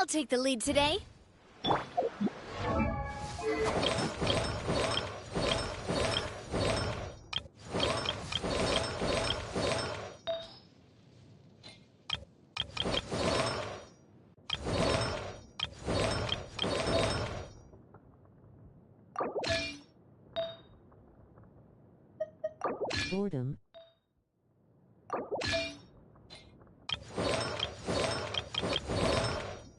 I'll take the lead today. Boredom.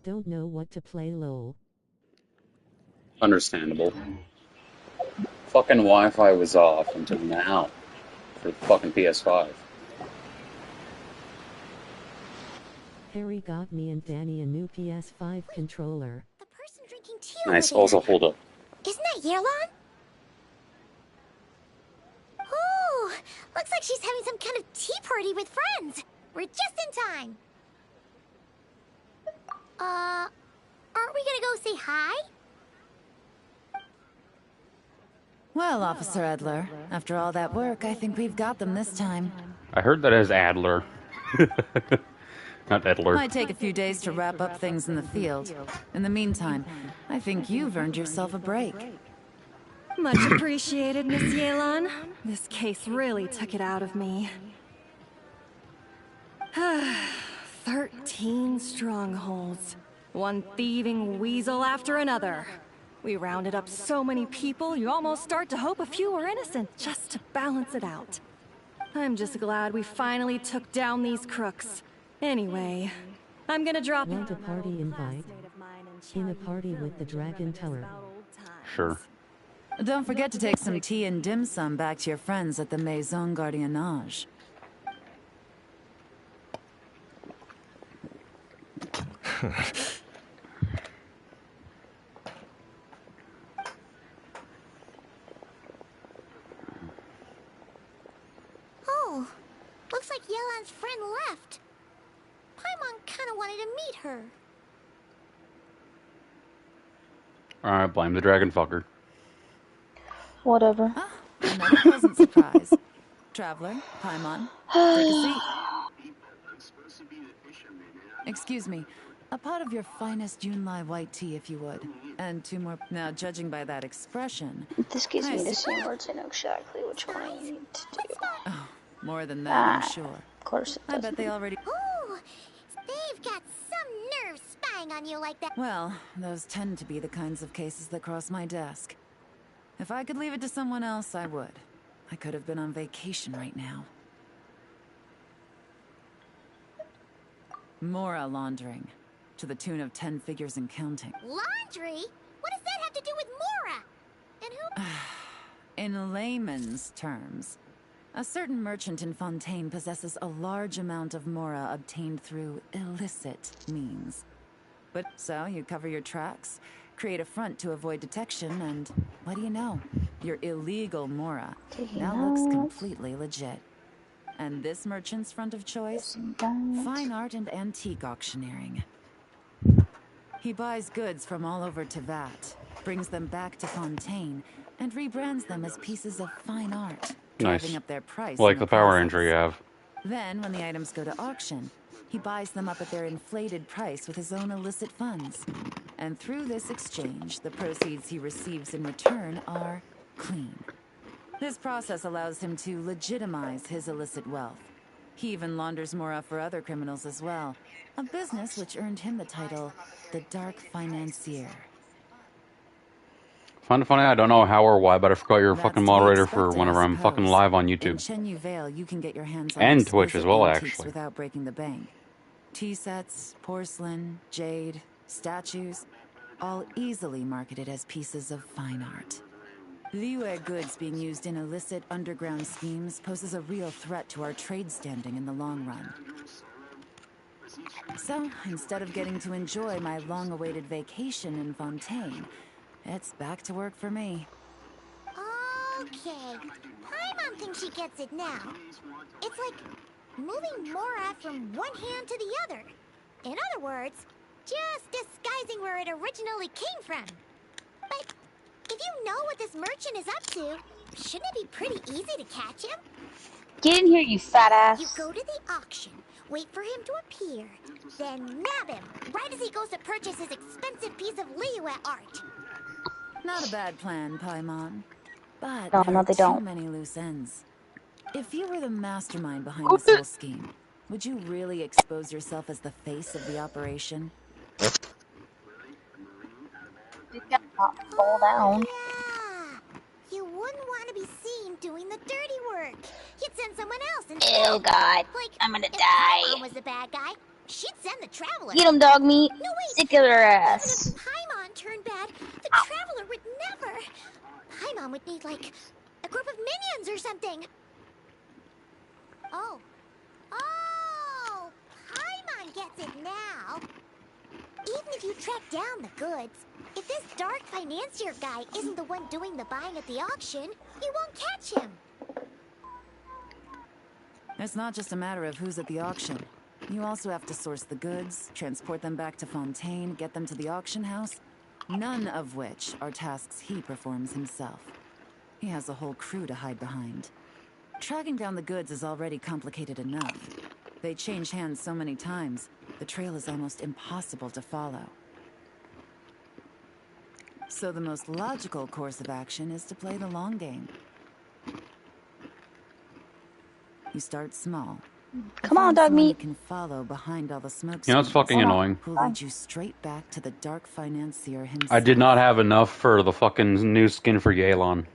Don't know what to play, lol. Understandable. Fucking Wi-Fi was off until now for the fucking PS5. Harry got me and Danny a new PS5 controller. The person drinking tea Nice. over there. Also, hold up. Isn't that Yearlon? Oh, looks like she's having some kind of tea party with friends. We're just in time. Aren't we gonna go say hi? Well, Officer Adler, after all that work, I think we've got them this time. I heard that as Adler. Not Edler. Might take a few days to wrap up things in the field. In the meantime, I think you've earned yourself a break. Much appreciated, Miss Yelan. This case really took it out of me. 13 strongholds. One thieving weasel after another. We rounded up so many people, you almost start to hope a few were innocent, just to balance it out. I'm just glad we finally took down these crooks. Anyway, I'm gonna drop... Want a party invite? In a party with the Dragon Tower. Sure. Don't forget to take some tea and dim sum back to your friends at the Maison Gardiennage. Oh, looks like Yelan's friend left. Paimon kinda wanted to meet her. Alright, blame the dragon fucker. Whatever. Ah, another pleasant surprise. Traveler, Paimon, take a seat. Excuse me, a pot of your finest Yunlai white tea, if you would. And 2 more. Now, judging by that expression... This gives me the same words. I know exactly which one I need to do. Oh, more than that, I'm sure. Of course it I doesn't. bet they already... Ooh, they've got some nerve spying on you like that. Well, those tend to be the kinds of cases that cross my desk. If I could leave it to someone else, I would. I could have been on vacation right now. Mora laundering. To the tune of 10 figures and counting. Laundry? What does that have to do with Mora? And who... In layman's terms, a certain merchant in Fontaine possesses a large amount of Mora obtained through illicit means. But so, you cover your tracks, create a front to avoid detection, and what do you know? Your illegal Mora now looks completely legit. And this merchant's front of choice? Fine art and antique auctioneering. He buys goods from all over Tevat, brings them back to Fontaine, and rebrands them as pieces of fine art, driving up their price. Like the Power Ranger you have. Then, when the items go to auction, he buys them up at their inflated price with his own illicit funds. And through this exchange, the proceeds he receives in return are clean. This process allows him to legitimize his illicit wealth. He even launders Mora for other criminals as well. A business which earned him the title, the Dark Financier. Find it funny, I don't know how or why, but I forgot you're a That's fucking to be moderator for expected, whenever I I'm fucking suppose. live on In YouTube. Shenyu Vale, you can get your hands on And Twitch as exquisite well, antiques actually. without breaking the bank. Tea sets, porcelain, jade, statues, all easily marketed as pieces of fine art. Liyue goods being used in illicit underground schemes poses a real threat to our trade standing in the long run. So, instead of getting to enjoy my long-awaited vacation in Fontaine, it's back to work for me. Okay, Paimon thinks she gets it now. It's like moving Mora from one hand to the other. In other words, just disguising where it originally came from. But if you know what this merchant is up to, shouldn't it be pretty easy to catch him? Get in here, you fat You ass. go to the auction, wait for him to appear, then nab him right as he goes to purchase his expensive piece of Liyue art. Not a bad plan, Paimon. But No, there no, are they too don't. many loose ends. If you were the mastermind behind this whole scheme, would you really expose yourself as the face of the operation? You cannot fall down. Yeah. You wouldn't want to be seen doing the dirty work. You'd send someone else Oh instead. god, Like, I'm gonna if die. Paimon was the bad guy, she'd send the Traveler. Get him, dog meat. No, wait. Stick their Even if ass. Paimon turned bad, the Ow. Traveler would never. Paimon would need, like, a group of minions or something. Oh. Oh! Paimon gets it now. Even if you track down the goods, if this dark financier guy isn't the one doing the buying at the auction, you won't catch him. It's not just a matter of who's at the auction. You also have to source the goods, transport them back to Fontaine, get them to the auction house, none of which are tasks he performs himself. He has a whole crew to hide behind. Tracking down the goods is already complicated enough. They change hands so many times, the trail is almost impossible to follow. So the most logical course of action is to play the long game. You start small. Come on, Find dog someone you meat. can follow behind all the smoke You know, it's screens, fucking annoying. who leads you straight back to the dark financier himself. I did not have enough for the fucking new skin for Yelan.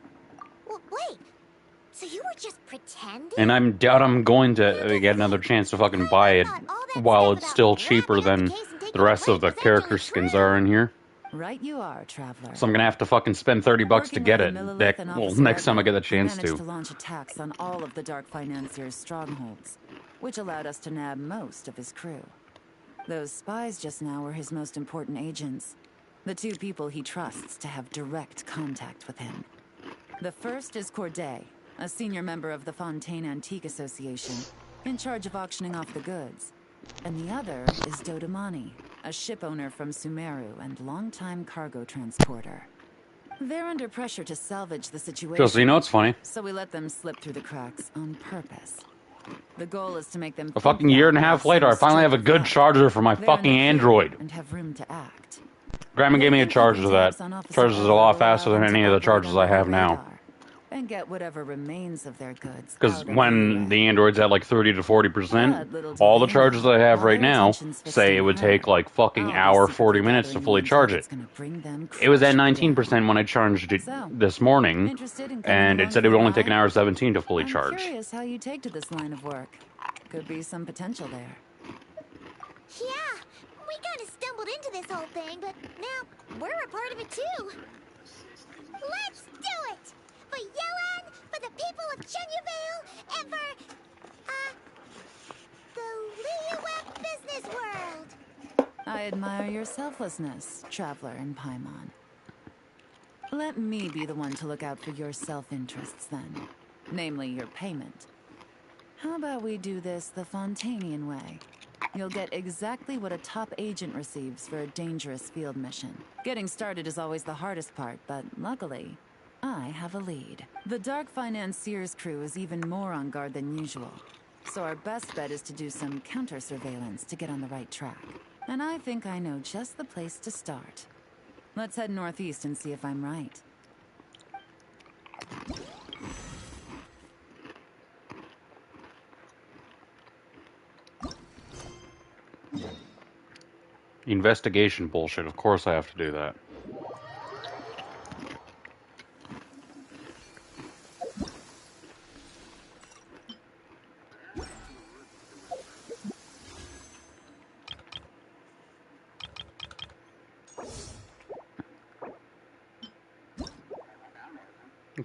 Well, wait. So you were just pretending? And I doubt I'm going to get another chance to fucking buy it while it's still cheaper than the rest of the character skins are in here. Right you are, Traveler. So I'm gonna have to fucking spend $30 to Working get with it. the Millilith and Officer Next time I get the Edgar, we chance managed to. to launch attacks on all of the Dark Financier's strongholds, which allowed us to nab most of his crew. Those spies just now were his most important agents, the two people he trusts to have direct contact with him. The first is Corday, a senior member of the Fontaine Antique Association, in charge of auctioning off the goods. And the other is Dodamani, a ship owner from Sumeru and longtime cargo transporter. They're under pressure to salvage the situation. Just so you know, it's funny. So we let them slip through the cracks on purpose. The goal is to make them A fucking year and a half later, I finally have a good charger for my fucking Android. And have room to act. Grandma gave me a charger that charges a lot faster than any of the chargers I have now. And get whatever remains of their goods. Because when the Android's at like 30 to 40%, all the chargers I have right now say it would take like fucking hour, 40 minutes to fully charge it. It was at 19% when I charged it this morning, and it said it would only take an hour 17 to fully charge. I'm curious how you take to this line of work. Could be some potential there. Yeah, we kind of stumbled into this whole thing, but now we're a part of it too. Let's do it! For Yelan, for the people of Chenyavale, and for, the Liyue business world. I admire your selflessness, Traveler and Paimon. Let me be the one to look out for your self-interests then. Namely, your payment. How about we do this the Fontainian way? You'll get exactly what a top agent receives for a dangerous field mission. Getting started is always the hardest part, but luckily, I have a lead. The Dark Financier's crew is even more on guard than usual. So our best bet is to do some counter-surveillance to get on the right track. And I think I know just the place to start. Let's head northeast and see if I'm right. Investigation bullshit. Of course I have to do that.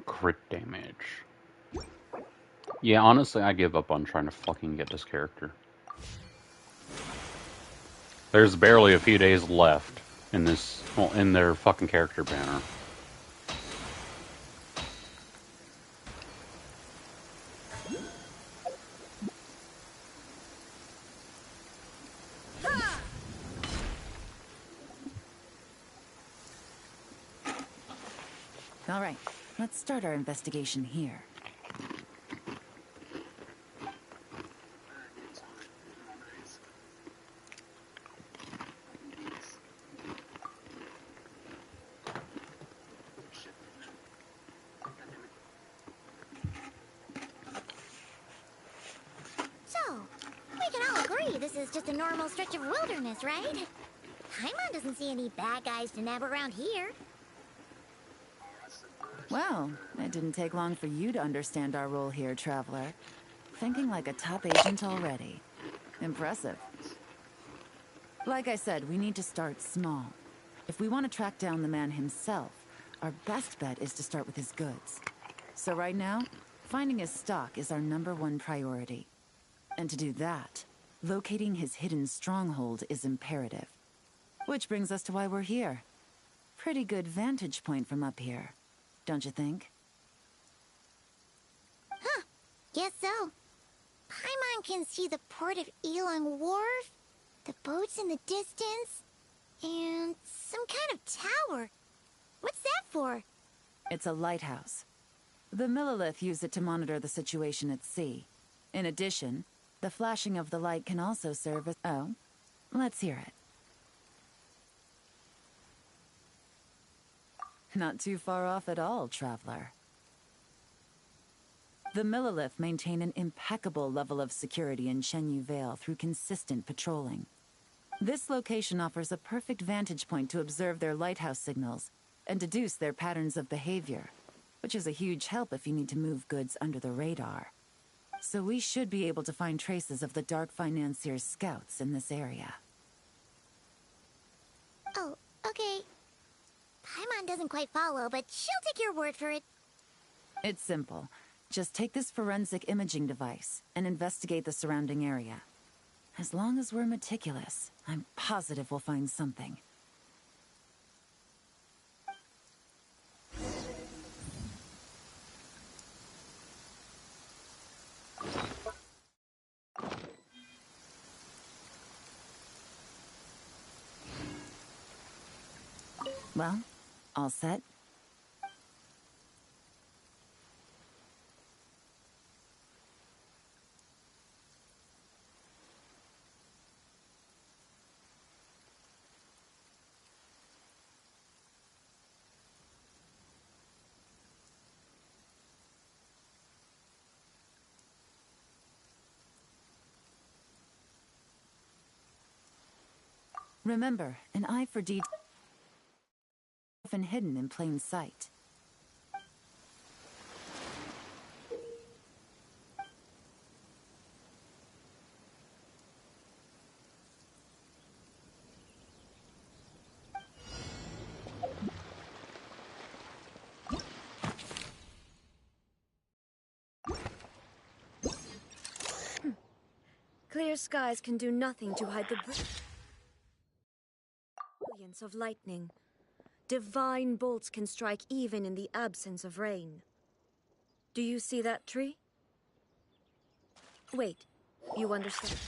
Crit damage. Yeah, honestly, I give up on trying to fucking get this character. There's barely a few days left in this, well, in their fucking character banner. All right, let's start our investigation here. Surely this is just a normal stretch of wilderness, right? Paimon doesn't see any bad guys to nab around here. Well, it didn't take long for you to understand our role here, Traveler. Thinking like a top agent already. Impressive. Like I said, we need to start small. If we want to track down the man himself, our best bet is to start with his goods. So right now, finding his stock is our #1 priority. And to do that, locating his hidden stronghold is imperative. Which brings us to why we're here. Pretty good vantage point from up here, don't you think? Huh. Guess so. Paimon can see the port of Elong Wharf, the boats in the distance, and some kind of tower. What's that for? It's a lighthouse. The Millilith use it to monitor the situation at sea. In addition, the flashing of the light can also serve as... Oh, let's hear it. Not too far off at all, Traveler. The Millilith maintain an impeccable level of security in Shenyu Vale through consistent patrolling. This location offers a perfect vantage point to observe their lighthouse signals and deduce their patterns of behavior, which is a huge help if you need to move goods under the radar. So we should be able to find traces of the Dark Financier's scouts in this area. Oh, okay. Paimon doesn't quite follow, but she'll take your word for it. It's simple. Just take this forensic imaging device and investigate the surrounding area. As long as we're meticulous, I'm positive we'll find something. Well, all set? Remember, an eye for detail often hidden in plain sight. Clear skies can do nothing to hide the brilliance of lightning. Divine bolts can strike even in the absence of rain. Do you see that tree? Wait, you understand?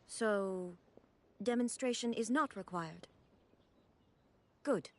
So, demonstration is not required. Good.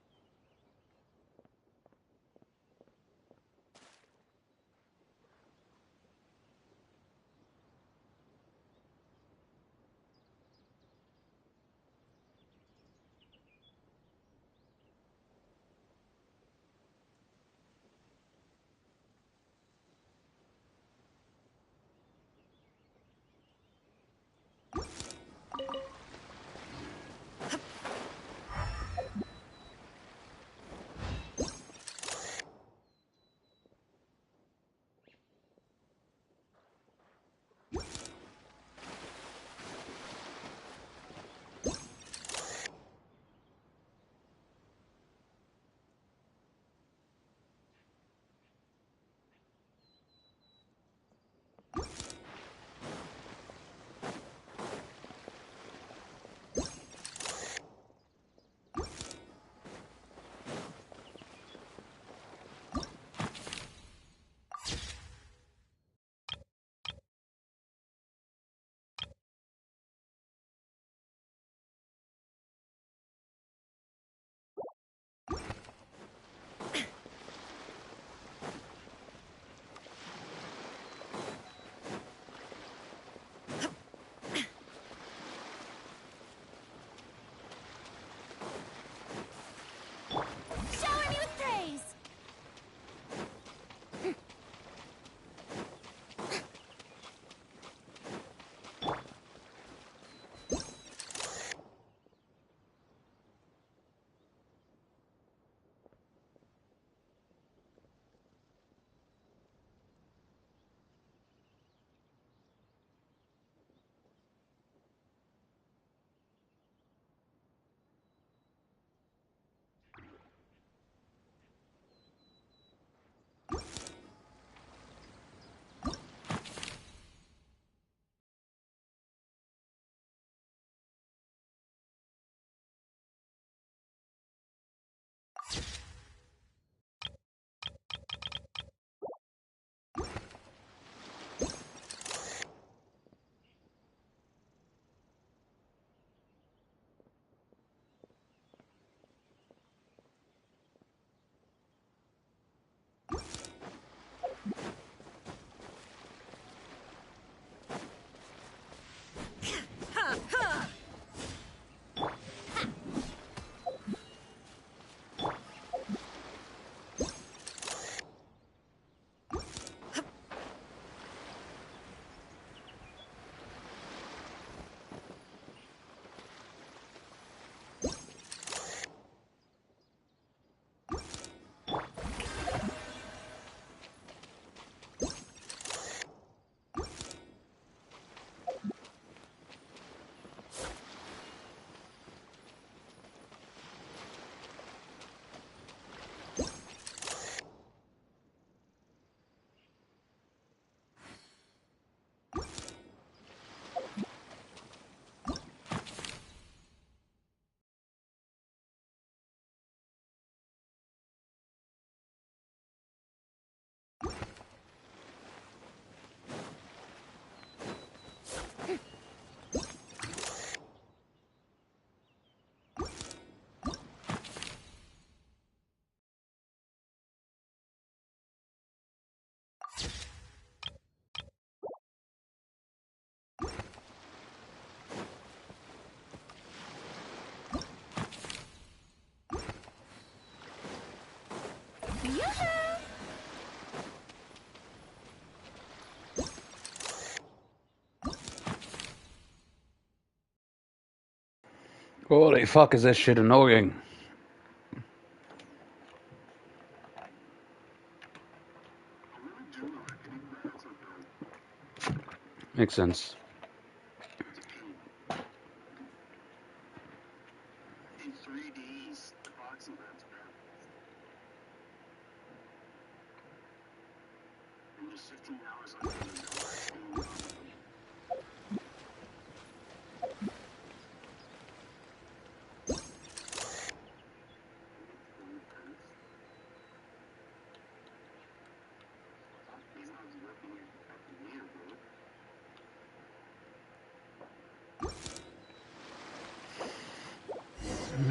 Holy fuck, is this shit annoying? Makes sense.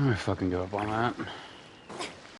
I fucking give up on that.